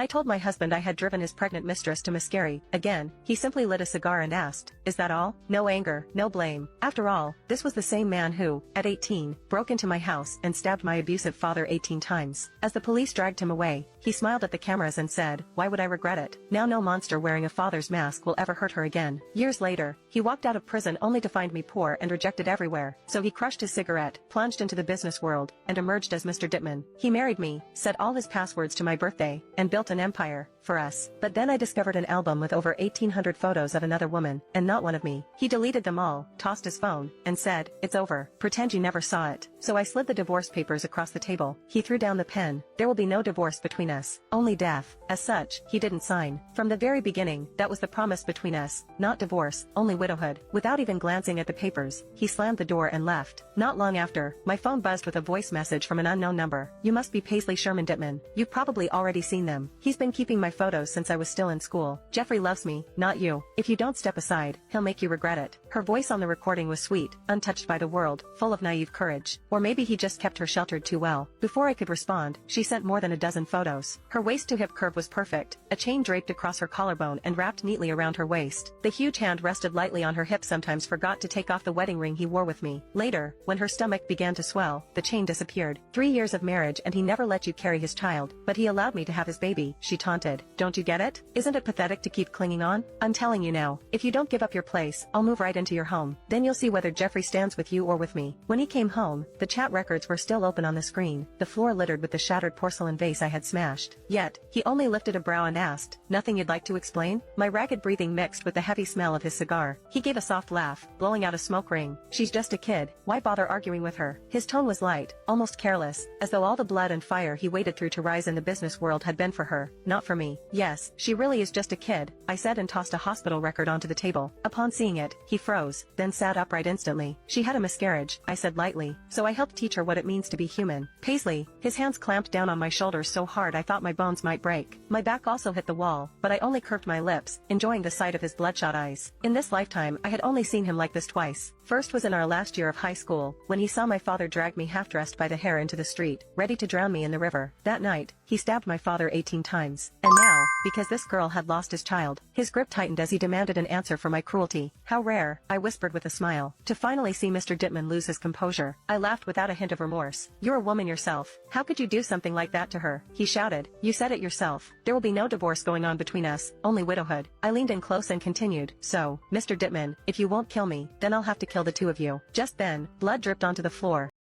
I told my husband I had driven his pregnant mistress to Mascari. Again, he simply lit a cigar and asked, "Is that all?" No anger, no blame. After all, this was the same man who, at 18, broke into my house and stabbed my abusive father 18 times. As the police dragged him away, he smiled at the cameras and said, "Why would I regret it? Now no monster wearing a father's mask will ever hurt her again." Years later, he walked out of prison only to find me poor and rejected everywhere, so he crushed his cigarette, plunged into the business world, and emerged as Mr. Dittman. He married me, set all his passwords to my birthday, and built an empire for us. But then I discovered an album with over 1,800 photos of another woman, and not one of me. He deleted them all, tossed his phone, and said, "It's over. Pretend you never saw it." So I slid the divorce papers across the table. He threw down the pen. There will be no divorce between us, only death. As such, he didn't sign. From the very beginning, that was the promise between us, not divorce, only widowhood. Without even glancing at the papers, he slammed the door and left. Not long after, my phone buzzed with a voice message from an unknown number. "You must be Paisley Sherman Dittman. You've probably already seen them. He's been keeping my photos since I was still in school. Jeffrey loves me, not you. If you don't step aside, he'll make you regret it." Her voice on the recording was sweet, untouched by the world, full of naive courage. Or maybe he just kept her sheltered too well. Before I could respond, she sent more than a dozen photos. Her waist-to-hip curve was perfect, a chain draped across her collarbone and wrapped neatly around her waist. The huge hand rested lightly on her hip. Sometimes forgot to take off the wedding ring he wore with me. Later, when her stomach began to swell, the chain disappeared. 3 years of marriage and he never let you carry his child, but he allowed me to have his baby, she taunted. Don't you get it? Isn't it pathetic to keep clinging on? I'm telling you now, if you don't give up your place, I'll move right into your home. Then you'll see whether Jeffrey stands with you or with me. When he came home, the chat records were still open on the screen, the floor littered with the shattered porcelain vase I had smashed. Yet, he only lifted a brow and asked, "Nothing you'd like to explain?" My ragged breathing mixed with the heavy smell of his cigar. He gave a soft laugh, blowing out a smoke ring. "She's just a kid, why bother arguing with her?" His tone was light, almost careless, as though all the blood and fire he waded through to rise in the business world had been for her, not for me. "Yes, she really is just a kid," I said and tossed a hospital record onto the table. Upon seeing it, he froze, then sat upright instantly. "She had a miscarriage," I said lightly, "so I helped teach her what it means to be human." Paisley, his hands clamped down on my shoulders so hard I thought my bones might break. My back also hit the wall, but I only curved my lips, enjoying the sight of his bloodshot eyes. In this lifetime I had only seen him like this twice. First was in our last year of high school, when he saw my father drag me half-dressed by the hair into the street, ready to drown me in the river. That night, he stabbed my father 18 times. And now, because this girl had lost his child, his grip tightened as he demanded an answer for my cruelty. "How rare," I whispered with a smile, "to finally see Mr. Dittman lose his composure." I laughed without a hint of remorse. "You're a woman yourself. How could you do something like that to her?" He shouted. "You said it yourself. There will be no divorce going on between us, only widowhood." I leaned in close and continued, "So, Mr. Dittman, if you won't kill me, then I'll have to kill the two of you." Just then, blood dripped onto the floor,